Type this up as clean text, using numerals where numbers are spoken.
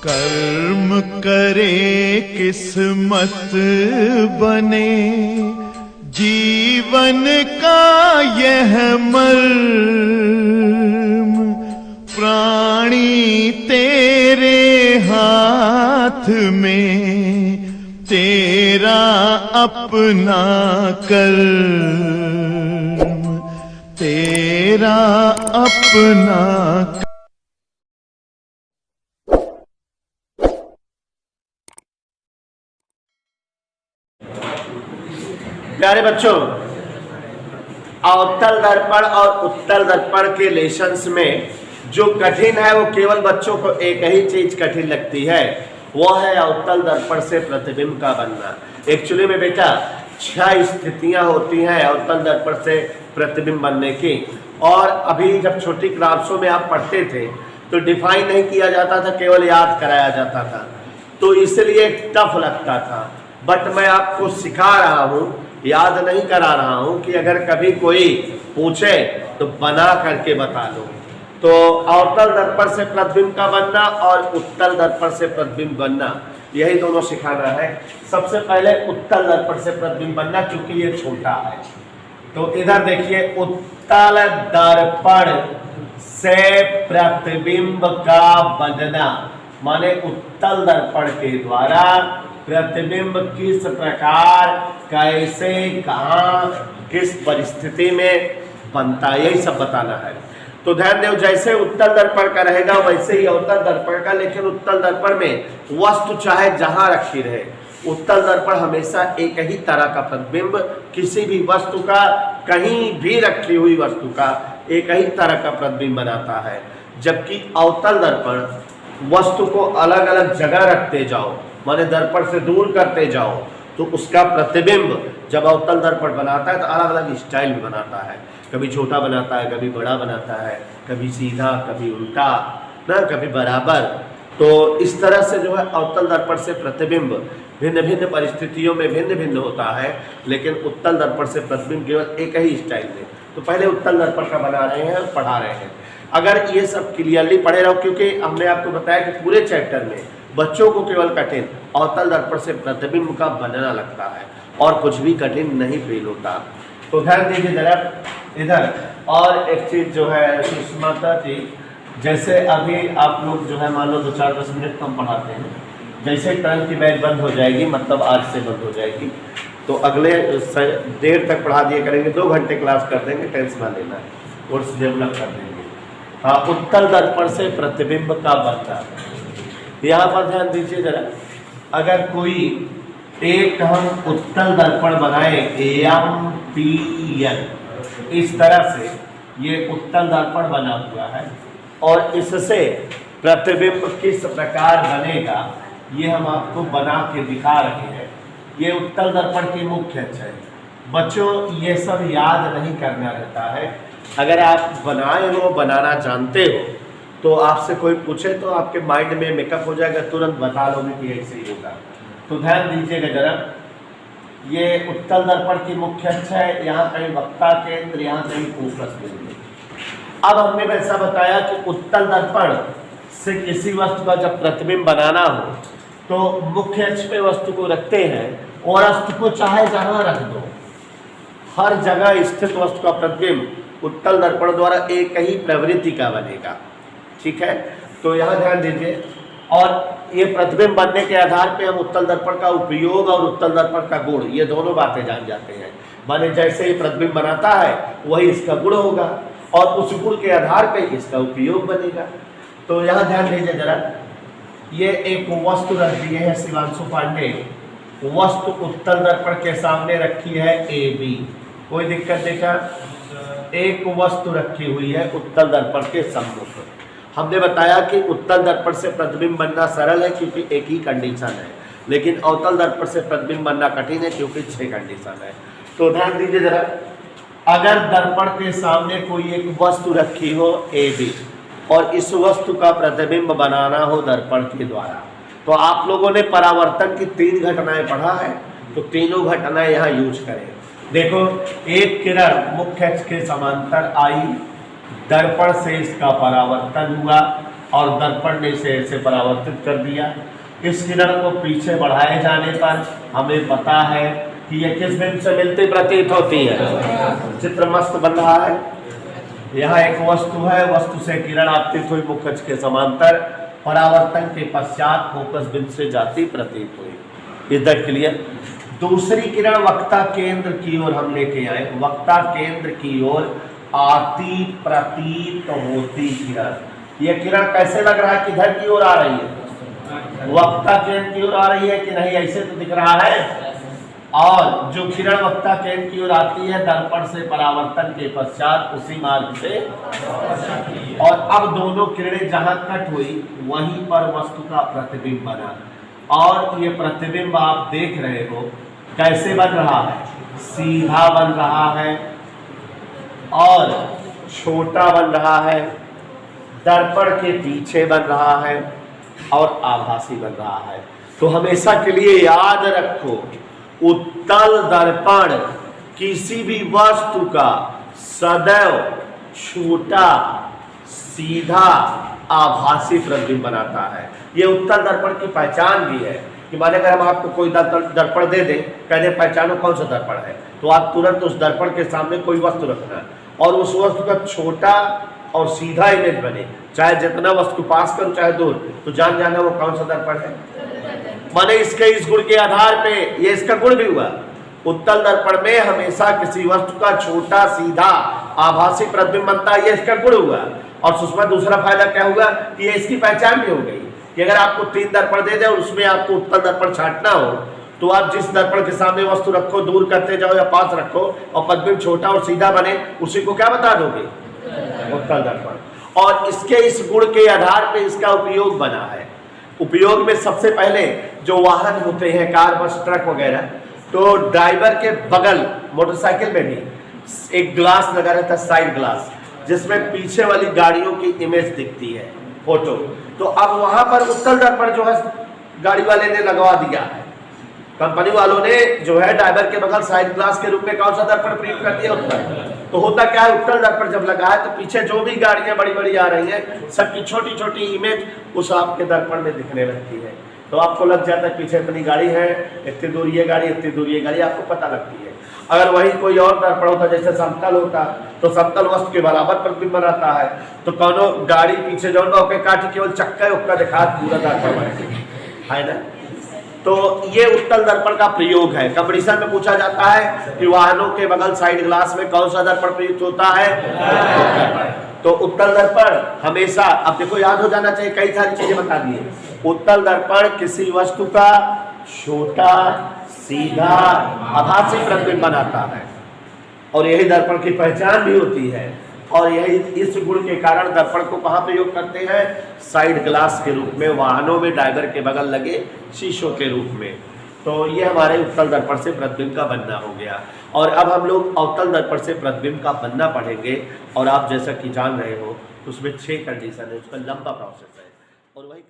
कर्म करे किस्मत बने, जीवन का यह मर्म, प्राणी तेरे हाथ में, तेरा अपना कर्म, तेरा अपना। प्यारे बच्चों, अवतल दर्पण और उत्तल दर्पण के लेसन्स में जो कठिन है वो केवल बच्चों को एक ही चीज कठिन लगती है, वो है अवतल दर्पण से प्रतिबिंब का बनना। एक्चुअली में बेटा 6 स्थितियां होती हैं अवतल दर्पण से प्रतिबिंब बनने की, और अभी जब छोटी क्लासों में आप पढ़ते थे तो डिफाइन नहीं किया जाता था, केवल याद कराया जाता था, तो इसलिए टफ लगता था। बट मैं आपको सिखा रहा हूँ, याद नहीं करा रहा हूं कि अगर कभी कोई पूछे तो बना करके बता दो। तो अवतल दर्पण से प्रतिबिंब का बनना और उत्तल दर्पण से प्रतिबिंब बनना, यही दोनों सिखाना है। सबसे पहले उत्तल दर्पण से प्रतिबिंब बनना, क्योंकि ये छोटा है। तो इधर देखिए, उत्तल दर्पण से प्रतिबिंब का बनना माने उत्तल दर्पण के द्वारा प्रतिबिंब किस प्रकार, कैसे, कहाँ, किस परिस्थिति में बनता है, यही सब बताना है। तो ध्यान दो, जैसे उत्तल दर्पण का रहेगा वैसे ही अवतल दर्पण का, लेकिन उत्तल दर्पण में वस्तु चाहे जहां रखी रहे, उत्तल दर्पण हमेशा एक ही तरह का प्रतिबिंब, किसी भी वस्तु का, कहीं भी रखी हुई वस्तु का एक ही तरह का प्रतिबिंब बनाता है। जबकि अवतल दर्पण वस्तु को अलग अलग जगह रखते जाओ, माने दर्पण से दूर करते जाओ, तो उसका प्रतिबिंब जब अवतल दर्पण बनाता है तो अलग अलग स्टाइल में बनाता है। कभी छोटा बनाता है, कभी बड़ा बनाता है, कभी सीधा, कभी उल्टा ना, कभी बराबर। तो इस तरह से जो है अवतल दर्पण से प्रतिबिंब भिन्न भिन्न परिस्थितियों में भिन्न भिन्न होता है, लेकिन उत्तल दर्पण से प्रतिबिंब केवल एक ही स्टाइल में। तो पहले उत्तल दर्पण का बना रहे हैं और पढ़ा रहे हैं। अगर ये सब क्लियरली पढ़े रहो, क्योंकि हमने आपको बताया कि पूरे चैप्टर में बच्चों को केवल कठिन अवतल दर्पण से प्रतिबिंब का बनना लगता है और कुछ भी कठिन नहीं फील होता। तो ध्यान दीजिए जरा इधर। और एक चीज जो है सुष्माता जी, जैसे अभी आप लोग जो है मान लो 2-4-10 मिनट कम पढ़ाते हैं, जैसे टर्न की बैच बंद हो जाएगी, मतलब आज से बंद हो जाएगी, तो अगले देर तक पढ़ा दिए करेंगे, 2 घंटे क्लास कर देंगे, टेंशन ना लेना, कोर्स डेवलप कर देंगे। हाँ, उत्तल दर्पण से प्रतिबिंब का बनना, यहाँ पर ध्यान दीजिए जरा। अगर कोई एक हम उत्तल दर्पण बनाए MPN, इस तरह से ये उत्तल दर्पण बना हुआ है, और इससे प्रतिबिंब किस प्रकार बनेगा ये हम आपको बना के दिखा रहे हैं। ये उत्तल दर्पण की मुख्य है। बच्चों, ये सब याद नहीं करना रहता है। अगर आप बनाए हो, बनाना जानते हो, तो आपसे कोई पूछे तो आपके माइंड में मेकअप हो जाएगा, तुरंत बता लोगे कि ऐसे ही होगा। तो ध्यान दीजिएगा जरा, ये उत्तल दर्पण की मुख्य अक्ष है, यहाँ कहीं वक्ता केंद्र, यहाँ कहीं फोकस केंद्र। अब हमने वैसा बताया कि उत्तल दर्पण से किसी वस्तु का जब प्रतिबिंब बनाना हो तो मुख्य अक्ष पे वस्तु को रखते हैं, और वस्तु को चाहे जहाँ रख दो, हर जगह स्थित वस्तु का प्रतिबिंब उत्तल दर्पण द्वारा एक ही प्रवृत्ति का बनेगा। ठीक है, तो यहाँ ध्यान दीजिए। और ये प्रतिबिंब बनने के आधार पे हम उत्तल दर्पण का उपयोग और उत्तल दर्पण का गुण, ये दोनों बातें जान जाते हैं। माने जैसे ही प्रतिबिंब बनाता है वही इसका गुण होगा, और उस गुण के आधार पे इसका उपयोग बनेगा। तो यहाँ ध्यान दीजिए जरा, ये एक वस्तु रख दी है शिवांशु पांडे, वस्तु उत्तल दर्पण के सामने रखी है AB, कोई दिक्कत देखा? एक वस्तु रखी हुई है उत्तल दर्पण के सम्मुख। हमने बताया कि उत्तल दर्पण से प्रतिबिंब बनना सरल है क्योंकि एक ही कंडीशन है, लेकिन अवतल दर्पण से प्रतिबिंब बनना कठिन है क्योंकि 6 कंडीशन है। तो ध्यान दीजिए जरा, अगर दर्पण के सामने कोई एक वस्तु रखी हो AB, और इस वस्तु का प्रतिबिंब बनाना हो दर्पण के द्वारा, तो आप लोगों ने परावर्तन की 3 घटनाएं पढ़ा है, तो तीनों घटनाएं यहाँ यूज करें। देखो, एक किरण मुख्य अक्ष के समांतर आई, दर्पण से इसका परावर्तन हुआ, और दर्पण ने इसे ऐसे परावर्तित कर दिया। इस किरण को पीछे बढ़ाए जाने पर हमें पता है कि यह किस बिंदु से मिलती प्रतीत होती है। चित्र मस्त बन रहा है। यहाँ एक वस्तु है, वस्तु से किरण आपतित हुई, मुख्य अक्ष के समांतर, परावर्तन के पश्चात फोकस बिंदु से जाती प्रतीत हुई। इधर क्लियर। दूसरी किरण वक्ता केंद्र की ओर हम लेके आए, वक्ता केंद्र की ओर आती प्रतीत होती किरण। यह किरण कैसे लग रहा है, किधर की ओर आ रही है, वक्ता केंद्र की ओर आ रही है कि नहीं, ऐसे तो दिख रहा है। और जो किरण वक्ता केंद्र की ओर आती है दर्पण से परावर्तन के पश्चात उसी मार्ग से, और अब दोनों किरणें जहां कट हुई वहीं पर वस्तु का प्रतिबिंब बना। और ये प्रतिबिंब आप देख रहे हो कैसे बन रहा है, सीधा बन रहा है और छोटा बन रहा है, दर्पण के पीछे बन रहा है और आभासी बन रहा है। तो हमेशा के लिए याद रखो, उत्तल दर्पण किसी भी वस्तु का सदैव छोटा, सीधा, आभासी प्रतिबिंब बनाता है। ये उत्तल दर्पण की पहचान भी है कि माने अगर हम आपको कोई दर्पण दे दें, कह दें पहचानो कौन सा दर्पण है, तो आप तुरंत उस दर्पण के सामने कोई वस्तु रखना और उस वस्तु का छोटा और सीधा इमेज बने, चाहे जितना वस्तु पास करो चाहे दूर, तो जान जाना वो कौन सा दर्पण है। माने इसके इस गुण के आधार पे ये इसका गुण भी हुआ। उत्तल दर्पण में हमेशा किसी वस्तु का छोटा, सीधा, आभासी प्रतिबिंब बनता है, ये इसका गुण हुआ। और उसमें दूसरा फायदा क्या हुआ कि ये इसकी पहचान भी हो गई कि अगर आपको 3 दर्पण दे दे और उसमें आपको उत्तल दर्पण छांटना हो, तो आप जिस दर्पण के सामने वस्तु रखो, दूर करते जाओ या पास रखो, और प्रतिबिंब छोटा और सीधा बने, उसी को क्या बता दोगे, उत्तल दर्पण। और इसके इस गुण के आधार पे इसका उपयोग बना है। उपयोग में सबसे पहले जो वाहन होते हैं, कार, बस, ट्रक वगैरह, तो ड्राइवर के बगल मोटरसाइकिल में भी एक ग्लास लगा रहता है, साइड ग्लास, जिसमें पीछे वाली गाड़ियों की इमेज दिखती है, फोटो। तो अब वहां पर उत्तल दर्पण जो है गाड़ी वाले ने लगवा दिया है, कंपनी वालों ने जो है ड्राइवर के बगल साइड ग्लास के रूप में कौन सा दर्पण प्रयोग कर दिया, उत्तल। तो होता क्या है, उत्तल दर्पण जब लगा है तो पीछे जो भी गाड़ियां बड़ी बड़ी आ रही हैं, सबकी छोटी छोटी इमेज उस आपके दर्पण में दिखने लगती है। तो आपको लग जाता है पीछे इतनी गाड़ी है, इतनी दूर ये गाड़ी, इतनी दूर ये गाड़ी, आपको पता लगती है। अगर वही कोई और दर्पण होता, जैसे समतल होता, तो समतल वस्तु के बराबर प्रतिबिंब बनाता है, तो कौनो गाड़ी पीछे जो काटी केवल चक्का उक्का दिखा पूरा दर्पण है ना। तो ये उत्तल दर्पण का प्रयोग है। कंपटीशन में पूछा जाता है कि वाहनों के बगल साइड ग्लास में कौन सा दर्पण प्रयुक्त होता है, तो उत्तल दर्पण हमेशा, अब देखो याद हो जाना चाहिए, कई सारी चीजें बता दी। उत्तल दर्पण किसी वस्तु का छोटा, सीधा, आभासी प्रतिबिंब बनाता है और यही दर्पण की पहचान भी होती है। और यही इस गुण के कारण दर्पण को कहाँ प्रयोग करते हैं, साइड ग्लास के रूप में, वाहनों में ड्राइवर के बगल लगे शीशों के रूप में। तो ये हमारे उत्तल दर्पण से प्रतिबिंब का बनना हो गया। और अब हम लोग अवतल दर्पण से प्रतिबिंब का बनना पढ़ेंगे। और आप जैसा कि जान रहे हो उसमें 6 कंडीशन है, उसका लंबा प्रोसेस है और वही